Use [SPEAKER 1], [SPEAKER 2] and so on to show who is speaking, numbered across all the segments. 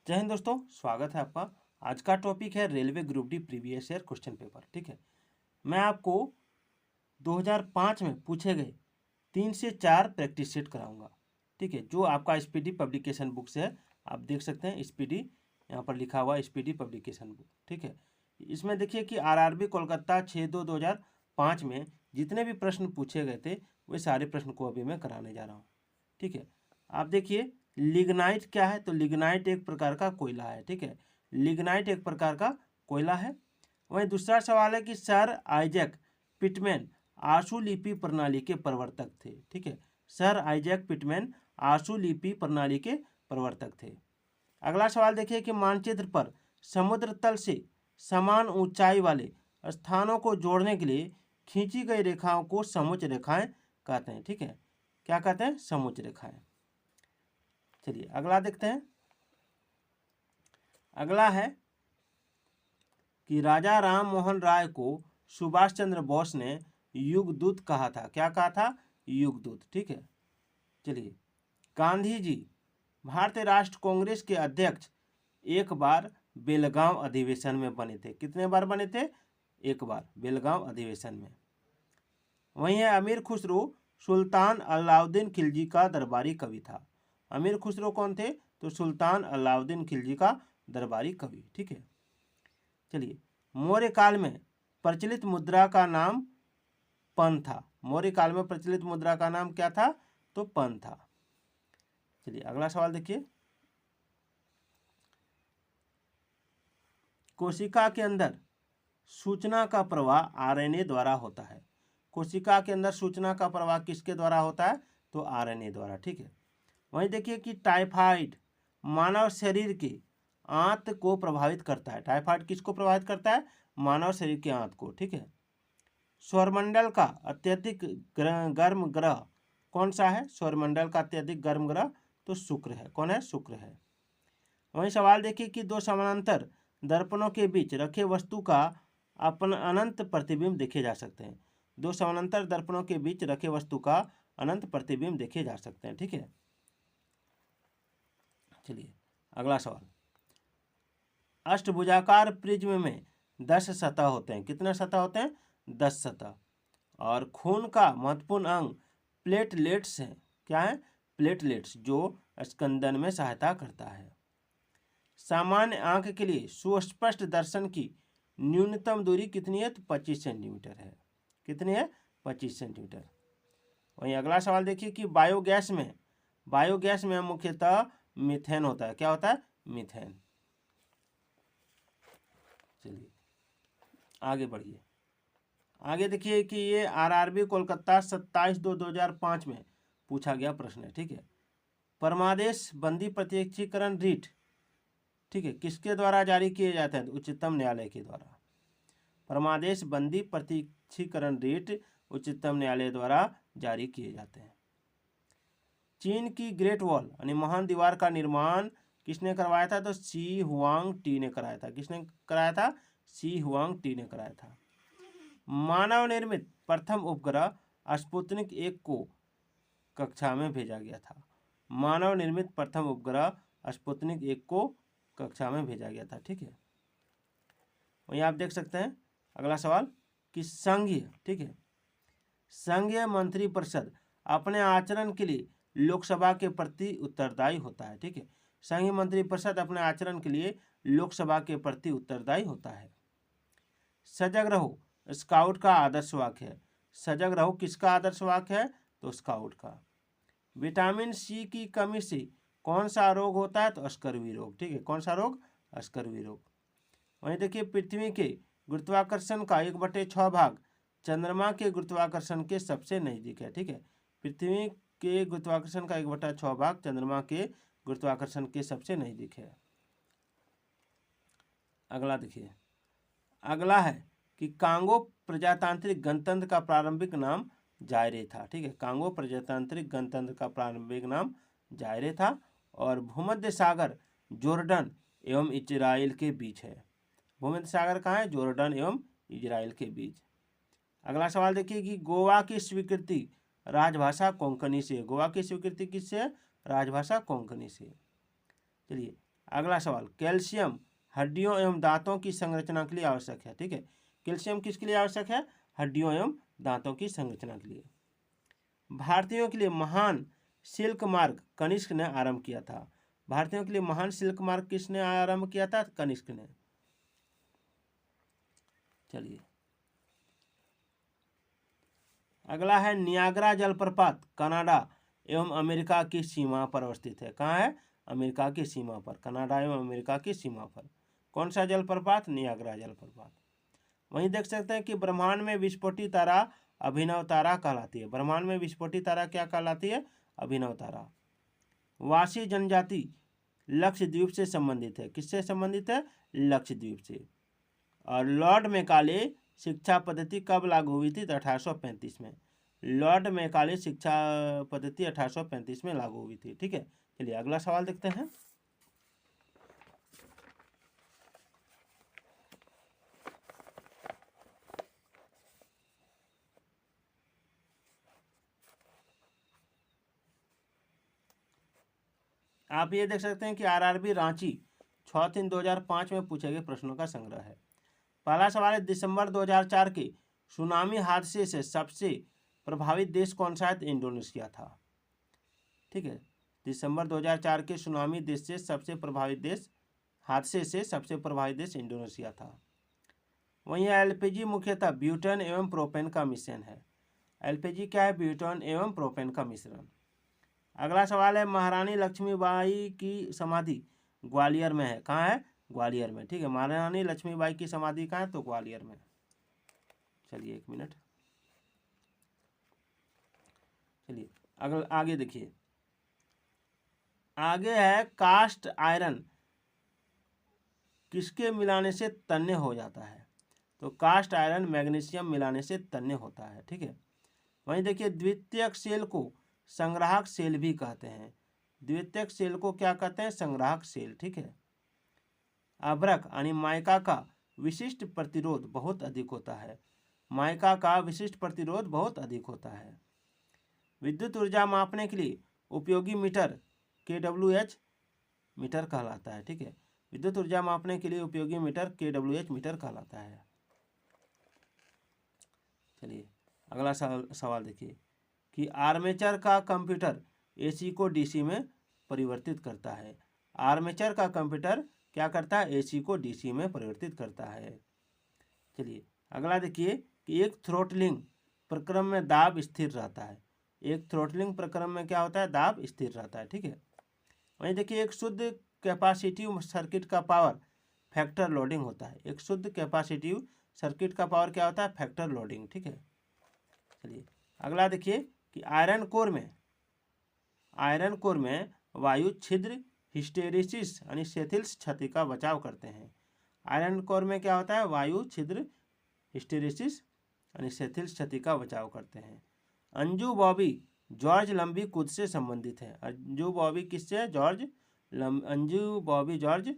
[SPEAKER 1] जय हिंद दोस्तों, स्वागत है आपका। आज का टॉपिक है railway group D previous year question paper. ठीक है, मैं आपको 2005 में पूछे गए 3 से 4 प्रैक्टिस सेट कराऊंगा। ठीक है, जो आपका स्पीडी पब्लिकेशन बुक से है, आप देख सकते हैं स्पीडी, यहाँ पर लिखा हुआ स्पीडी पब्लिकेशन बुक। ठीक है, इसमें देखिए कि आरआरबी कोलकाता 6/2/2005 में जितने भी प्रश्न पूछे गए थे वे सारे प्रश्न को अभी मैं कराने जा रहा हूँ। ठीक है, आप देखिए लिग्नाइट क्या है, तो लिग्नाइट एक प्रकार का कोयला है। ठीक है, लिग्नाइट एक प्रकार का कोयला है। वहीं दूसरा सवाल है कि सर आइजैक पिटमैन आशुलिपि प्रणाली के प्रवर्तक थे। ठीक है, सर आइजैक पिटमैन आशुलिपि प्रणाली के प्रवर्तक थे। अगला सवाल देखिए कि मानचित्र पर समुद्र तल से समान ऊंचाई वाले स्थानों को जोड़ने के लिए खींची गई रेखाओं को समुच्च रेखाएं कहते हैं। ठीक है, क्या कहते हैं? समुच्च रेखाएं। चलिए अगला देखते हैं। अगला है कि राजा राम मोहन राय को सुभाष चंद्र बोस ने युगदूत कहा था। क्या कहा था? युगदूत। ठीक है, चलिए गांधी जी भारतीय राष्ट्र कांग्रेस के अध्यक्ष एक बार बेलगांव अधिवेशन में बने थे। कितने बार बने थे? एक बार बेलगांव अधिवेशन में। वहीं है अमीर खुसरो सुल्तान अलाउद्दीन खिलजी का दरबारी कवि था। अमीर खुसरो कौन थे? तो सुल्तान अलाउद्दीन खिलजी का दरबारी कवि। ठीक है, चलिए मौर्य काल में प्रचलित मुद्रा का नाम पन था। मौर्य काल में प्रचलित मुद्रा का नाम क्या था? तो पन था। चलिए अगला सवाल देखिए। कोशिका के अंदर सूचना का प्रवाह आरएनए द्वारा होता है। कोशिका के अंदर सूचना का प्रवाह किसके द्वारा होता है? तो आरएनए द्वारा। ठीक है, वहीं देखिए कि टाइफाइड मानव शरीर के आंत को प्रभावित करता है। टाइफाइड किसको प्रभावित करता है? मानव शरीर के आंत को। ठीक है, सौरमंडल का अत्यधिक गर्म ग्रह कौन सा है? सौरमंडल का अत्यधिक गर्म ग्रह तो शुक्र है। कौन है? शुक्र है। वहीं सवाल देखिए कि दो समानांतर दर्पणों के बीच रखे वस्तु का अपन अनंत प्रतिबिंब देखे जा सकते हैं। दो समानांतर दर्पणों के बीच रखे वस्तु का अनंत प्रतिबिंब देखे जा सकते हैं। ठीक है, चलिए अगला सवाल। अष्टभुजाकार प्रिज्म में 10 सतह होते हैं। कितने सतह होते हैं? 10 सतह। और खून का महत्वपूर्ण अंग प्लेटलेट्स हैं। क्या है? प्लेटलेट्स, जो स्कंदन में सहायता करता है। सामान्य आंख के लिए सुस्पष्ट दर्शन की न्यूनतम दूरी कितनी है? तो 25 सेंटीमीटर है। कितनी है? 25 सेंटीमीटर। वहीं अगला सवाल देखिए कि बायोगैस में मुख्यतः मीथेन होता है। क्या होता है? मीथेन। चलिए आगे बढ़िए। आगे देखिए कि ये आरआरबी कोलकाता 27/2/2005 में पूछा गया प्रश्न है। ठीक है, परमादेश बंदी प्रत्यक्षीकरण रीट, ठीक है, किसके द्वारा जारी किए जाते हैं? उच्चतम न्यायालय के द्वारा। परमादेश बंदी प्रत्यक्षीकरण रीट उच्चतम न्यायालय द्वारा जारी किए जाते हैं। चीन की ग्रेट वॉल यानी महान दीवार का निर्माण किसने करवाया था? तो शी हुआंग टी ने कराया था। किसने कराया था? शी हुआंग टी ने कराया था। मानव निर्मित प्रथम उपग्रह स्पुतनिक 1 को कक्षा में भेजा गया था। मानव निर्मित प्रथम उपग्रह स्पुतनिक 1 को कक्षा में भेजा गया था। ठीक है, वहीं आप देख सकते हैं अगला सवाल कि संघीय, ठीक है, संघीय मंत्री परिषद अपने आचरण के लिए लोकसभा के प्रति उत्तरदायी होता है। ठीक है, संघीय मंत्री परिषद अपने आचरण के लिए लोकसभा के प्रति उत्तरदायी होता है। सजग रहो स्काउट का आदर्श वाक्य है। सजग रहो किसका आदर्श वाक्य है? तो स्काउट का। विटामिन सी की कमी से कौन सा रोग होता है? तो स्कर्वी रोग। ठीक है, कौन सा रोग? स्कर्वी रोग। वहीं देखिए पृथ्वी के गुरुत्वाकर्षण का 1/6 भाग चंद्रमा के गुरुत्वाकर्षण के सबसे नजदीक है। ठीक है, पृथ्वी के गुरुत्वाकर्षण का 1/6 भाग चंद्रमा के गुरुत्वाकर्षण के सबसे नजदीक है। अगला देखिए। अगला है कि कांगो प्रजातांत्रिक गणतंत्र का प्रारंभिक नाम जायरे था। ठीक है, कांगो प्रजातांत्रिक गणतंत्र का प्रारंभिक नाम जायरे था। और भूमध्य सागर जॉर्डन एवं इजराइल के बीच है। भूमध्य सागर कहाँ है? जॉर्डन एवं इजराइल के बीच। अगला सवाल देखिए कि गोवा की स्वीकृति राजभाषा कोंकणी से। गोवा की स्वीकृति किससे? राजभाषा कोंकणी से। चलिए अगला सवाल, कैल्शियम हड्डियों एवं दांतों की संरचना के लिए आवश्यक है। ठीक है, कैल्शियम किसके लिए आवश्यक है? हड्डियों एवं दांतों की संरचना के लिए। भारतीयों के लिए महान सिल्क मार्ग कनिष्क ने आरंभ किया था। भारतीयों के लिए महान सिल्क मार्ग किसने आरंभ किया था? कनिष्क ने। चलिए, अगला है नियाग्रा जलप्रपात कनाडा एवं अमेरिका की सीमा पर अवस्थित है। कहाँ है? अमेरिका की सीमा पर, कनाडा एवं अमेरिका की सीमा पर। कौन सा जलप्रपात? नियाग्रा जलप्रपात। वहीं देख सकते हैं कि ब्रह्मांड में विस्फोटी तारा अभिनव तारा कहलाती है। ब्रह्मांड में विस्फोटी तारा क्या कहलाती है? अभिनव तारा। वासी जनजाति लक्षद्वीप से संबंधित है। किससे संबंधित है? लक्षद्वीप से। और लॉर्ड मैकाले शिक्षा पद्धति कब लागू हुई थी? तो 1835 में। लॉर्ड मैकाले शिक्षा पद्धति 1835 में लागू हुई थी। ठीक है, चलिए अगला सवाल देखते हैं। आप ये देख सकते हैं कि आरआरबी रांची 6/3/2005 में पूछे गए प्रश्नों का संग्रह है। पहला सवाल है, दिसंबर 2004 के सुनामी हादसे से सबसे प्रभावित देश कौन सा है? तो इंडोनेशिया था। ठीक है, दिसंबर 2004 के सुनामी देश से सबसे प्रभावित देश, हादसे से सबसे प्रभावित देश इंडोनेशिया था। वहीं एलपीजी मुख्यतः ब्यूटेन एवं प्रोपेन का मिश्रण है। एलपीजी क्या है? ब्यूटेन एवं प्रोपेन का मिश्रण। अगला सवाल है, महारानी लक्ष्मीबाई की समाधि ग्वालियर में है। कहाँ है? ग्वालियर में। ठीक है, महारानी लक्ष्मीबाई की समाधि कहाँ है? तो ग्वालियर में। चलिए एक मिनट, चलिए अगला आगे देखिए। आगे है, कास्ट आयरन किसके मिलाने से तन्य हो जाता है? तो कास्ट आयरन मैग्नीशियम मिलाने से तन्य होता है। ठीक है, वहीं देखिए, द्वितीयक सेल को संग्राहक सेल भी कहते हैं। द्वितीयक सेल को क्या कहते हैं? संग्राहक सेल। ठीक है, अभ्रक यानी माइका का विशिष्ट प्रतिरोध बहुत अधिक होता है। माइका का विशिष्ट प्रतिरोध बहुत अधिक होता है। विद्युत ऊर्जा मापने के लिए उपयोगी मीटर KWH मीटर कहलाता है। ठीक है, विद्युत ऊर्जा मापने के लिए उपयोगी मीटर KWH मीटर कहलाता है। चलिए अगला सवाल देखिए कि आर्मेचर का कंप्यूटर AC को DC में परिवर्तित करता है। आर्मेचर का कंप्यूटर क्या करता है? AC को DC में परिवर्तित करता है। चलिए अगला देखिए कि एक थ्रोटलिंग प्रक्रम में दाब स्थिर रहता है। एक थ्रोटलिंग प्रक्रम में क्या होता है? दाब स्थिर रहता है। ठीक है, वहीं देखिए, एक शुद्ध कैपेसिटिव सर्किट का पावर फैक्टर लोडिंग होता है। एक शुद्ध कैपेसिटिव सर्किट का पावर क्या होता है? Factor loading. ठीक है, चलिए अगला देखिए कि आयरन कोर में वायु छिद्र हिस्टेरिसिस यानी सेथिल्स क्षति का बचाव करते हैं। आयरन कोर में क्या होता है? वायु छिद्र हिस्टेरिसिस यानी सेथिल्स क्षति का बचाव करते हैं। अंजू बॉबी जॉर्ज लंबी कूद से संबंधित है। अंजू बॉबी किससे? अंजू बॉबी जॉर्ज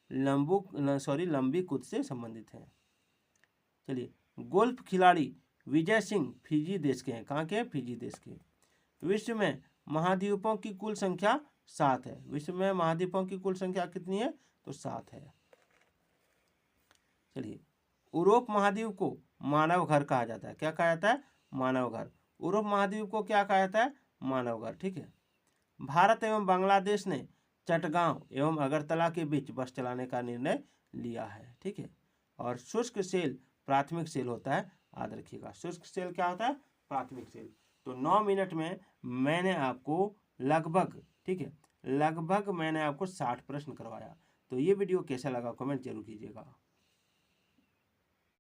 [SPEAKER 1] लंबी कूद से संबंधित है। चलिए, गोल्फ खिलाड़ी विजय सिंह फिजी देश के हैं। कहाँ के? फिजी देश के। विश्व में महाद्वीपों की कुल संख्या 7 है। विश्व में महाद्वीपों की कुल संख्या कितनी है? तो 7 है। चलिए, यूरोप महाद्वीप को मानव घर कहा जाता है। क्या कहा जाता है? मानव घर। यूरोप महाद्वीप को क्या कहा जाता है? मानव घर। ठीक है, भारत एवं बांग्लादेश ने चटगांव एवं अगरतला के बीच बस चलाने का निर्णय लिया है। ठीक है, और शुष्क सेल प्राथमिक सेल होता है। याद रखिएगा, शुष्क सेल क्या होता है? प्राथमिक सेल। तो 9 मिनट में मैंने आपको लगभग, ठीक है, लगभग मैंने आपको 60 प्रश्न करवाया। तो ये वीडियो कैसा लगा कमेंट जरूर कीजिएगा।